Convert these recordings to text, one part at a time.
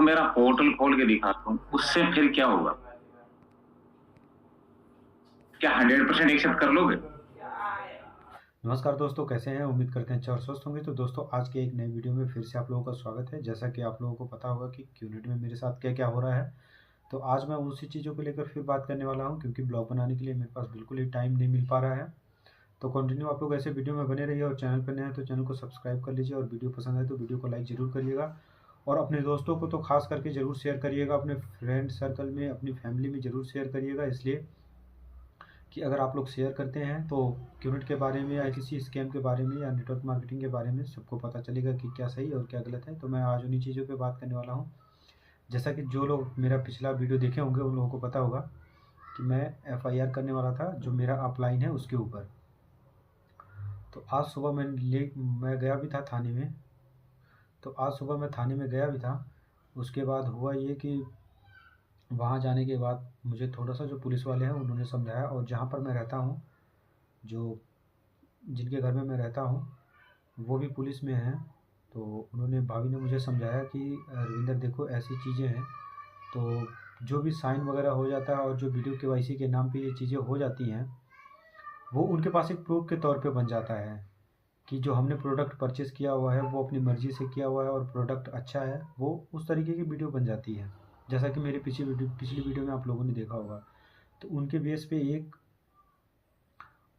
आपको मेरा पोर्टल खोल के दिखाता हूँ, उससे फिर क्या होगा? क्या 100% एक्सेप्ट कर लोगे? नमस्कार दोस्तों, कैसे हैं? उम्मीद करते हैं अच्छे और स्वस्थ होंगे। तो दोस्तों, आज के एक नए वीडियो में फिर से आप लोगों का स्वागत है। जैसा कि आप लोगों को पता होगा कि क्यूनेट में मेरे साथ क्या क्या हो रहा है, तो आज मैं उसी चीज़ों को लेकर फिर बात करने वाला हूं, क्योंकि ब्लॉग बनाने के लिए मेरे पास बिल्कुल ही टाइम नहीं मिल पा रहा है। तो कंटिन्यू आप लोग ऐसे वीडियो में बने रहिए, और चैनल पर नए हैं तो चैनल को सब्सक्राइब कर लीजिए, और वीडियो पसंद आए तो वीडियो को लाइक ज़रूर करिएगा, और अपने दोस्तों को तो खास करके ज़रूर शेयर करिएगा, अपने फ्रेंड सर्कल में, अपनी फैमिली में ज़रूर शेयर करिएगा, इसलिए कि अगर आप लोग शेयर करते हैं तो क्यूनेट के बारे में या किसी स्कैम के बारे में या नेटवर्क मार्केटिंग के बारे में सबको पता चलेगा कि क्या सही और क्या गलत है। तो मैं आज उन्हीं चीज़ों पे बात करने वाला हूँ। जैसा कि जो लोग मेरा पिछला वीडियो देखे होंगे उन लोगों को पता होगा कि मैं एफआईआर करने वाला था जो मेरा अपलाइन है उसके ऊपर। तो आज सुबह मैं गया भी था थाने में। तो आज सुबह मैं थाने में गया भी था। उसके बाद हुआ ये कि वहाँ जाने के बाद मुझे थोड़ा सा जो पुलिस वाले हैं उन्होंने समझाया, और जहाँ पर मैं रहता हूँ, जो जिनके घर में मैं रहता हूँ वो भी पुलिस में हैं। तो उन्होंने, भाभी ने मुझे समझाया कि रविंदर देखो ऐसी चीज़ें हैं, तो जो भी साइन वगैरह हो जाता है और जो वीडियो केवाईसी के नाम पे ये चीज़ें हो जाती हैं, वो उनके पास एक प्रूफ के तौर पे बन जाता है कि जो हमने प्रोडक्ट परचेज़ किया हुआ है वो अपनी मर्ज़ी से किया हुआ है और प्रोडक्ट अच्छा है, वो उस तरीके की वीडियो बन जाती है। जैसा कि मेरी पिछली वीडियो में आप लोगों ने देखा होगा। तो उनके बेस पे एक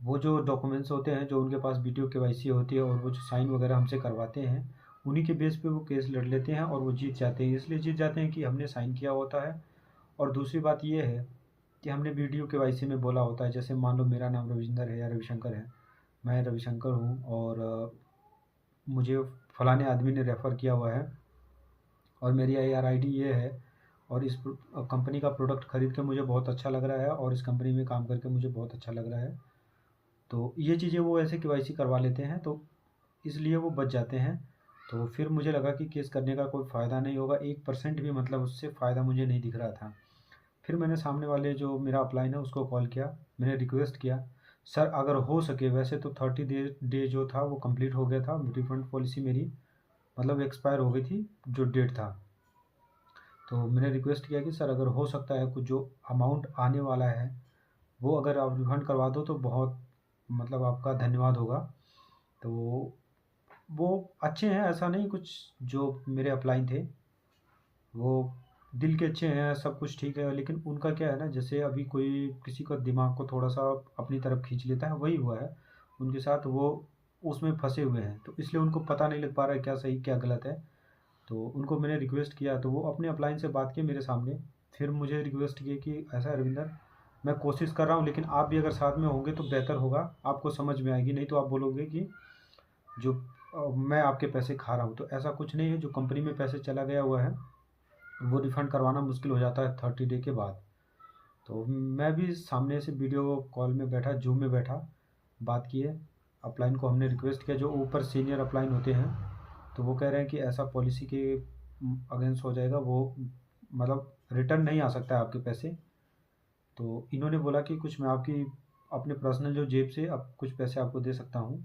वो जो डॉक्यूमेंट्स होते हैं, जो उनके पास वीडियो केवाईसी होती है और वो जो साइन वगैरह हमसे करवाते हैं, उन्हीं के बेस पे वो केस लड़ लेते हैं और वो जीत जाते हैं। इसलिए जीत जाते हैं कि हमने साइन किया होता है, और दूसरी बात ये है कि हमने वीडियो केवाईसी में बोला होता है। जैसे मान लो मेरा नाम रविंदर है या रविशंकर है, मैं रविशंकर हूँ, और मुझे फलाने आदमी ने रेफ़र किया हुआ है, और मेरी IR ID ये है, और इस कंपनी का प्रोडक्ट खरीद के मुझे बहुत अच्छा लग रहा है, और इस कंपनी में काम करके मुझे बहुत अच्छा लग रहा है। तो ये चीज़ें वो ऐसे केवाईसी करवा लेते हैं, तो इसलिए वो बच जाते हैं। तो फिर मुझे लगा कि केस करने का कोई फ़ायदा नहीं होगा, 1% भी मतलब उससे फ़ायदा मुझे नहीं दिख रहा था। फिर मैंने सामने वाले जो मेरा अपलाइन है उसको कॉल किया, मैंने रिक्वेस्ट किया, सर अगर हो सके, वैसे तो 30 डे जो था वो कंप्लीट हो गया था, रिफंड पॉलिसी मेरी मतलब एक्सपायर हो गई थी जो डेट था। तो मैंने रिक्वेस्ट किया कि सर अगर हो सकता है कुछ जो अमाउंट आने वाला है वो अगर आप रिफंड करवा दो तो बहुत मतलब आपका धन्यवाद होगा। तो वो अच्छे हैं, ऐसा नहीं कुछ, जो मेरे अपलाइन थे वो दिल के अच्छे हैं, सब कुछ ठीक है, लेकिन उनका क्या है ना, जैसे अभी कोई किसी का दिमाग को थोड़ा सा अपनी तरफ खींच लेता है, वही हुआ है उनके साथ। वो उसमें फंसे हुए हैं, तो इसलिए उनको पता नहीं लग पा रहा है क्या सही क्या गलत है। तो उनको मैंने रिक्वेस्ट किया, तो वो अपने अपलाइन से बात किए मेरे सामने। फिर मुझे रिक्वेस्ट किए कि ऐसा है रविंदर, मैं कोशिश कर रहा हूँ, लेकिन आप भी अगर साथ में होंगे तो बेहतर होगा, आपको समझ में आएगी, नहीं तो आप बोलोगे कि जो मैं आपके पैसे खा रहा हूँ। तो ऐसा कुछ नहीं है, जो कंपनी में पैसे चला गया हुआ है वो रिफ़ंड करवाना मुश्किल हो जाता है 30 डे के बाद। तो मैं भी सामने से वीडियो कॉल में बैठा, जूम में बैठा, बात किए, अपलाइन को हमने रिक्वेस्ट किया, जो ऊपर सीनियर अपलाइन होते हैं। तो वो कह रहे हैं कि ऐसा पॉलिसी के अगेंस्ट हो जाएगा, वो मतलब रिटर्न नहीं आ सकता है आपके पैसे। तो इन्होंने बोला कि कुछ मैं आपकी अपने पर्सनल जो जेब से अब कुछ पैसे आपको दे सकता हूँ।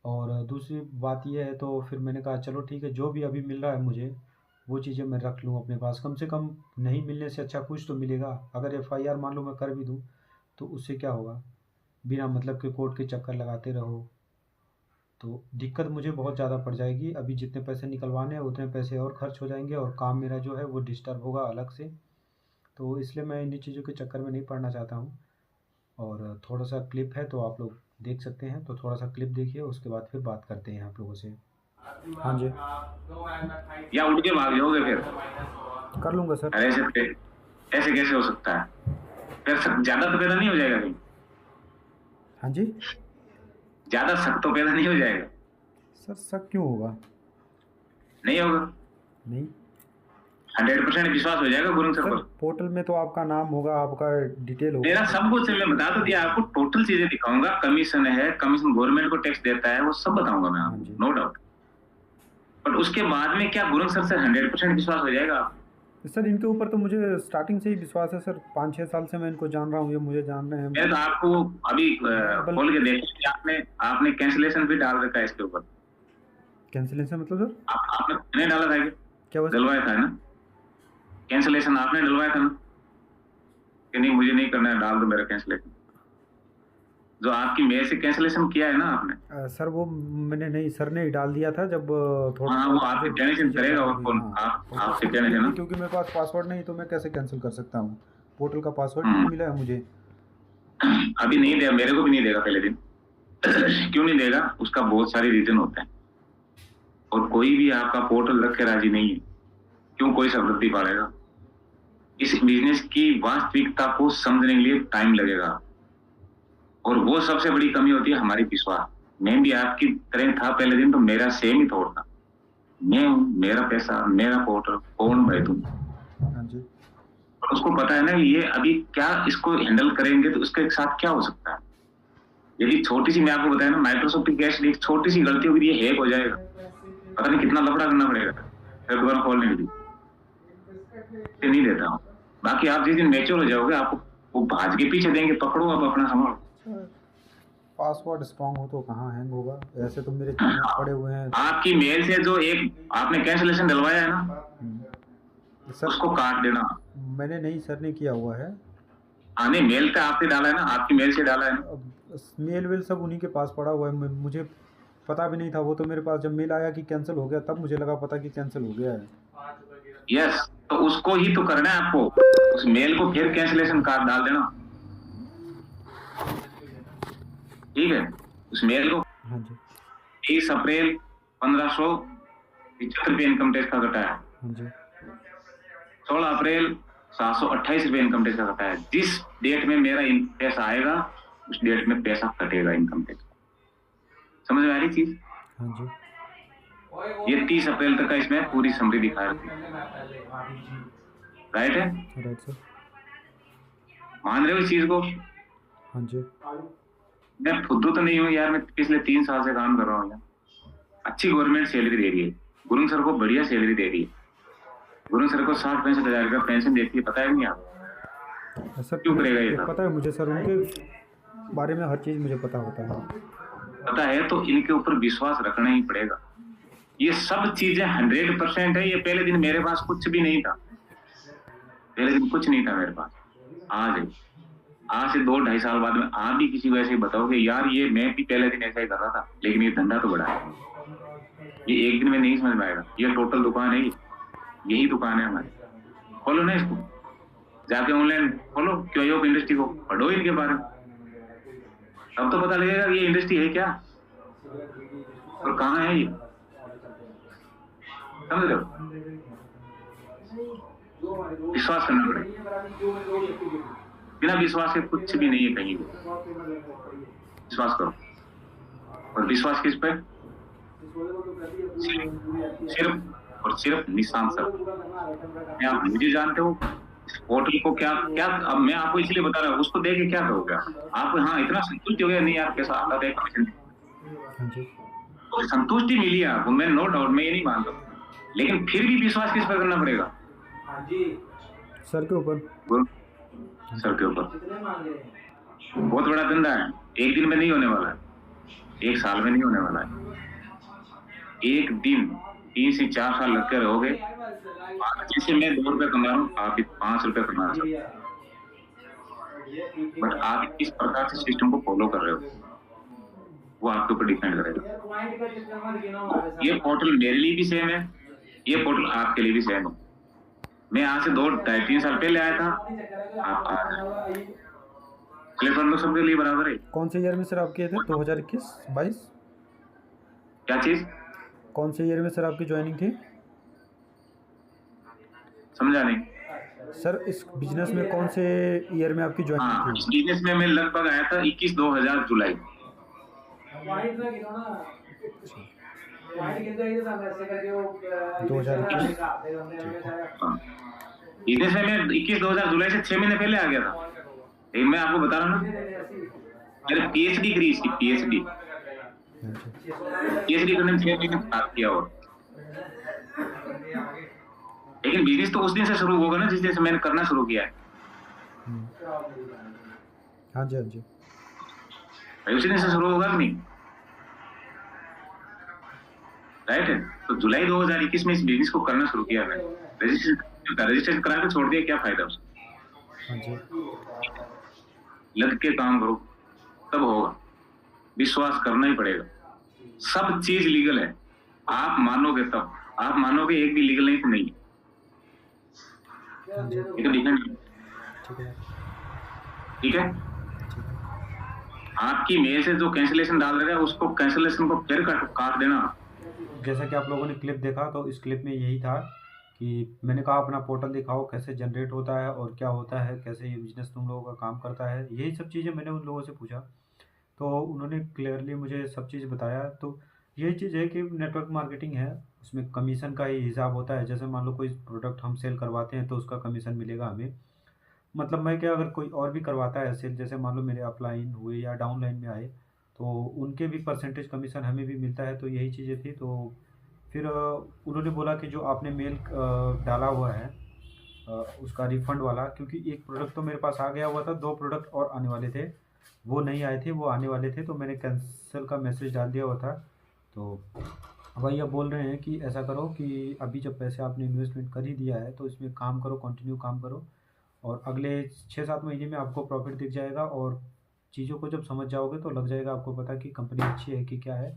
और दूसरी बात ये है, तो फिर मैंने कहा चलो ठीक है, जो भी अभी मिल रहा है मुझे वो चीज़ें मैं रख लूँ अपने पास, कम से कम नहीं मिलने से अच्छा कुछ तो मिलेगा। अगर FIR मान लो मैं कर भी दूँ तो उससे क्या होगा, बिना मतलब के कोर्ट के चक्कर लगाते रहो तो दिक्कत मुझे बहुत ज़्यादा पड़ जाएगी। अभी जितने पैसे निकलवाने हैं उतने पैसे और खर्च हो जाएंगे, और काम मेरा जो है वो डिस्टर्ब होगा अलग से। तो इसलिए मैं इन्हीं चीज़ों के चक्कर में नहीं पड़ना चाहता हूँ। और थोड़ा सा क्लिप है तो आप लोग देख सकते हैं, तो थोड़ा सा क्लिप देखिए, उसके बाद फिर बात करते हैं आप लोगों से। हाँ जी, या उठ के भाग जाओगे फिर? कर लूँगा सर। अरे ऐसे कैसे हो सकता है? फिर ज्यादा तो पैदा नहीं हो जाएगा कहीं? हाँ जी ज्यादा शक तो पैदा नहीं हो जाएगा? सर, शक क्यों होगा? नहीं होगा? नहीं 100% विश्वास हो जाएगा गुरु सर सर, पर? पोर्टल में तो आपका नाम होगा, आपका डिटेल होगा। मेरा सब कुछ मैं बता तो दिया आपको, टोटल चीजें दिखाऊंगा, कमीशन है, कमीशन गवर्नमेंट को टैक्स देता है, वो सब बताऊंगा मैं हाँ आपको, जी नो डाउट। बट उसके बाद में क्या गुरु सर से 100% विश्वास हो जाएगा आपको? सर, इनके ऊपर तो मुझे स्टार्टिंग से ही विश्वास है सर। 5-6 साल से मैं इनको जान रहा हूँ, ये मुझे जान रहे हैं। मैंने तो आपको अभी खोल के बल्कि देखा कि आपने कैंसिलेशन भी डाल रखा है इसके ऊपर। कैंसिलेशन मतलब सर? आपने नहीं डाला था क्या? क्या बस डलवाया था ना, कैंसिलेशन आपने डलवाया था ना कि नहीं मुझे नहीं करना है, डाल दो मेरा कैंसिलेशन, जो आपकी मेल से कैंसिलेशन किया है ना आपने। सर वो मैंने नहीं, सर ने ही डाल दिया था जब थोड़ा हाँ सा वो मुझे आपके कहने से चीज़ें करेगा, खराब और हुई। कौन हाँ, और आपसे क्योंकि कहने से क्योंकि ना। क्योंकि मेरे पास पासवर्ड नहीं, तो मैं कैसे कैंसिल कर सकता हूँ? पोर्टल का पासवर्ड ही नहीं हम्म, मिला है मुझे। अभी नहीं दिया, मेरे को भी नहीं देगा पहले दिन। क्यों नहीं देगा, उसका बहुत सारे रीजन होते हैं, और कोई भी आपका पोर्टल रख के राजी नहीं है। क्यों कोई समृद्धि पालेगा? इस बिजनेस की वास्तविकता को समझने के लिए टाइम लगेगा, और वो सबसे बड़ी कमी होती है हमारी विश्वास। मैं भी आपकी तरह था पहले दिन, तो मेरा सेम ही थॉट था, मैं हूँ, मेरा पैसा, मेरा पोर्टल, कौन भाई तुम। हाँ जी। और उसको पता है ना ये अभी क्या इसको हैंडल करेंगे तो उसके साथ क्या हो सकता है। यदि छोटी सी, मैं आपको बताया ना, माइक्रोसॉफ्ट की कैश एक छोटी सी गलती होगी, ये हैक हो जाएगा, पता नहीं कितना लफड़ा करना पड़ेगा फिर दोबारा खोलने के लिए। ये नहीं देता हूँ। बाकी आप जिस दिन मैच्योर हो जाओगे, आपको वो भाज के पीछे देंगे, पकड़ो आप अपना संभालो। पासवर्ड स्ट्रांग हो तो कहाँ हैंग होगा? ऐसे तो मेरे चैनल पड़े हुए हैं। आपकी मेल से जो एक आपने कैंसिलेशन डलवाया है ना, सर उसको काट देना। मैंने नहीं, सर ने किया हुआ है। आने मेल पे आपने डाला है ना, आपकी मेल से डाला है ना। अब मेल वेल सब उन्हीं के पास पड़ा हुआ है, मुझे पता भी नहीं था। वो तो मेरे पास जब मेल आया कि कैंसिल हो गया, तब मुझे लगा पता कि कैंसिल हो गया है। यस, तो उसको ही तो करना है आपको, उस मेल को फिर कैंसिलेशन कार्ड डाल देना, ठीक है। उस मेल को हाँ जी। 30 अप्रैल 1575 रुपये इनकम टैक्स का कटा है, हाँ जी। 16 अप्रैल 728 रुपये इनकम टैक्स का कटा है। जिस डेट में मेरा पैसा आएगा उस डेट में पैसा कटेगा इनकम टैक्स। समझ में आ रही चीज? हाँ जी। ये 30 अप्रैल तक का इसमें पूरी समरी दिखा रखी है, राइट है? Right sir. मान रहे हो इस चीज को? हाँ जी। मैं फुद्दू तो नहीं हूँ यार, मैं पिछले 3 साल से काम कर रहा हूँ यार। अच्छी गवर्नमेंट सैलरी दे रही है, गुरुंग सर को बढ़िया सैलरी दे रही है, गुरुंग सर को 60-65 हजार का पेंशन देती है, पता है नहीं आप? सर क्यों करेगा ये सब? पता है मुझे सर, उनके बारे में हर चीज़ मुझे पता होता है। पता है तो इनके ऊपर विश्वास रखना ही पड़ेगा। ये सब चीजें 100% है। ये पहले दिन मेरे पास कुछ भी नहीं था, पहले दिन कुछ नहीं था मेरे पास। आज से 2-2.5 साल बाद में आप भी किसी को ऐसे ही बताओगे यार ये मैं भी पहले दिन ऐसा ही कर रहा था, लेकिन ये धंधा तो बड़ा है, ये एक दिन में नहीं समझ में आएगा। ये टोटल दुकान है, यही दुकान है हमारी। खोलो ना इसको, जाके ऑनलाइन खोलो क्यों इंडस्ट्री को, पढ़ो इनके बारे में, तब तो पता लगेगा ये इंडस्ट्री है क्या और कहाँ है ये। समझ रहे हो? विश्वास करना पड़ेगा, बिना विश्वास के कुछ भी नहीं है कहीं भी। विश्वास करो, और विश्वास किस पे? सिर्फ और सिर्फ निशान सर। आप मुझे जानते हो, पोर्टल को क्या क्या, अब मैं आपको इसलिए बता रहा हूँ, उसको देख के क्या करोगे आप? हाँ इतना संतुष्ट हो गया नहीं यार, पैसा आता है कमीशन, तो संतुष्टि मिली आपको, मैं नो डाउट, मैं ये नहीं मानता, लेकिन फिर भी विश्वास किस पर करना पड़ेगा? सर के ऊपर। सर के ऊपर। बहुत बड़ा धंधा है, एक दिन में नहीं होने वाला है, एक साल में नहीं होने वाला है, एक दिन 3 से 4 साल लग के रहोगे। जैसे मैं 2 रुपए कमा रहा हूँ, आप 5 रुपए कमा रहे हो, बट आप किस प्रकार से सिस्टम को फॉलो कर रहे हो वो आपके ऊपर डिपेंड करेगा। ये पोर्टल मेरे लिए भी सेम है, ये पोर्टल आपके लिए भी सेम है। मैं यहाँ से 2-2.5-3 साल पहले आया था, आप आज प्लेटफॉर्म तो सबके लिए बराबर है। कौन से ईयर में सर आप किए थे? 2021-22? क्या चीज? कौन से ईयर में सर आपकी ज्वाइनिंग थी? समझा नहीं सर, इस बिजनेस में कौन से ईयर में आपकी ज्वाइनिंग थी? इस बिजनेस में मैं लगभग आया था 21-2000 जुलाई। बिजनेस में मैं 21-2000 जुलाई से 6 महीने पहले आ गया था। मैं आपको बता रहा हूँ ना, मैंने पीएचडी करी इसकी, पीएचडी करने में 6 महीने स्टार्ट किया। और लेकिन बिजनेस तो उस दिन से शुरू होगा ना जिस दिन से मैंने करना शुरू किया है। हाँ जी, हाँ जी। उसी दिन से शुरू होगा कि नहीं? राइट है। तो जुलाई 2021 में इस बिजनेस को करना शुरू किया मैंने। रजिस्ट्रेशन करा के छोड़ दिया, क्या फायदा उसका। हाँ जी। लग के काम करो, तब होगा। विश्वास करना ही पड़ेगा। सब चीज लीगल है, आप मानोगे तब। आप मानोगे एक भी लीगल नहीं तो नहीं, हाँ जी। ये तो डिफेंस। ठीक है। ठीक है, ठीक है। आपकी मेल से जो कैंसिलेशन डाल देगा उसको, कैंसिलेशन को फिर काट देना। जैसा कि आप लोगों ने क्लिप देखा, तो इस क्लिप में यही था कि मैंने कहा अपना पोर्टल दिखाओ, कैसे जनरेट होता है और क्या होता है, कैसे ये बिज़नेस तुम लोगों का काम करता है, यही सब चीज़ें मैंने उन लोगों से पूछा। तो उन्होंने क्लियरली मुझे सब चीज़ बताया। तो यही चीज़ है कि नेटवर्क मार्केटिंग है, उसमें कमीशन का ही हिसाब होता है। जैसे मान लो कोई प्रोडक्ट हम सेल करवाते हैं तो उसका कमीशन मिलेगा हमें। मतलब मैं क्या, अगर कोई और भी करवाता है सेल, जैसे मान लो मेरे अपलाइन हुए या डाउनलाइन में आए, तो उनके भी परसेंटेज कमीशन हमें भी मिलता है। तो यही चीज़ें थी। तो फिर उन्होंने बोला कि जो आपने मेल डाला हुआ है उसका रिफ़ंड वाला, क्योंकि एक प्रोडक्ट तो मेरे पास आ गया हुआ था, 2 प्रोडक्ट और आने वाले थे। वो नहीं आए थे, वो आने वाले थे, तो मैंने कैंसल का मैसेज डाल दिया हुआ था। तो भैया बोल रहे हैं कि ऐसा करो कि अभी जब पैसे आपने इन्वेस्टमेंट कर ही दिया है तो इसमें काम करो, कंटिन्यू काम करो, और अगले 6-7 महीने में आपको प्रॉफ़िट दिख जाएगा, और चीज़ों को जब समझ जाओगे तो लग जाएगा आपको पता कि कंपनी अच्छी है कि क्या है।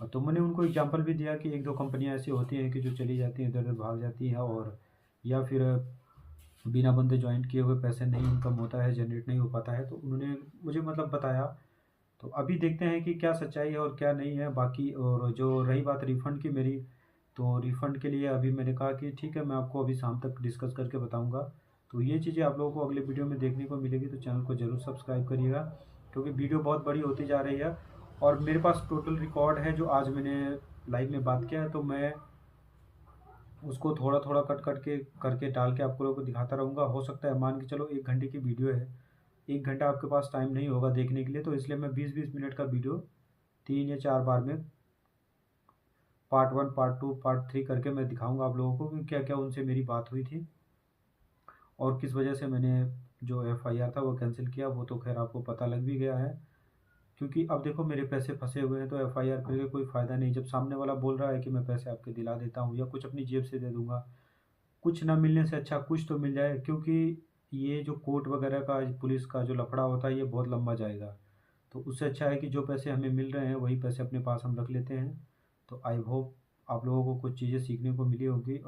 और तो मैंने उनको एग्जांपल भी दिया कि 1-2 कंपनियाँ ऐसी होती हैं कि जो चली जाती हैं, इधर-उधर भाग जाती हैं, और या फिर बिना बंदे जॉइन किए हुए पैसे नहीं इनकम होता है, जनरेट नहीं हो पाता है। तो उन्होंने मुझे मतलब बताया। तो अभी देखते हैं कि क्या सच्चाई है और क्या नहीं है बाकी। और जो रही बात रिफ़ंड की मेरी, तो रिफ़ंड के लिए अभी मैंने कहा कि ठीक है, मैं आपको अभी शाम तक डिस्कस करके बताऊँगा। तो ये चीज़ें आप लोगों को अगले वीडियो में देखने को मिलेगी, तो चैनल को ज़रूर सब्सक्राइब करिएगा, क्योंकि वीडियो बहुत बड़ी होती जा रही है। और मेरे पास टोटल रिकॉर्ड है जो आज मैंने लाइव में बात किया है, तो मैं उसको थोड़ा-थोड़ा कट-कट के करके डाल के आप लोगों को दिखाता रहूँगा। हो सकता है, मान के चलो 1 घंटे की वीडियो है, 1 घंटा आपके पास टाइम नहीं होगा देखने के लिए, तो इसलिए मैं 20-20 मिनट का वीडियो 3 या 4 बार में पार्ट 1, पार्ट 2, पार्ट 3 करके मैं दिखाऊँगा आप लोगों को कि क्या-क्या उनसे मेरी बात हुई थी, और किस वजह से मैंने जो एफआईआर था वो कैंसिल किया। वो तो ख़ैर आपको पता लग भी गया है, क्योंकि अब देखो मेरे पैसे फँसे हुए हैं, तो एफआईआर करके कोई फ़ायदा नहीं। जब सामने वाला बोल रहा है कि मैं पैसे आपके दिला देता हूँ या कुछ अपनी जेब से दे दूँगा, कुछ ना मिलने से अच्छा कुछ तो मिल जाए, क्योंकि ये जो कोर्ट वगैरह का, पुलिस का जो लफड़ा होता है, ये बहुत लंबा जाएगा। तो उससे अच्छा है कि जो पैसे हमें मिल रहे हैं वही पैसे अपने पास हम रख लेते हैं। तो आई होप आप लोगों को कुछ चीज़ें सीखने को मिली होगी।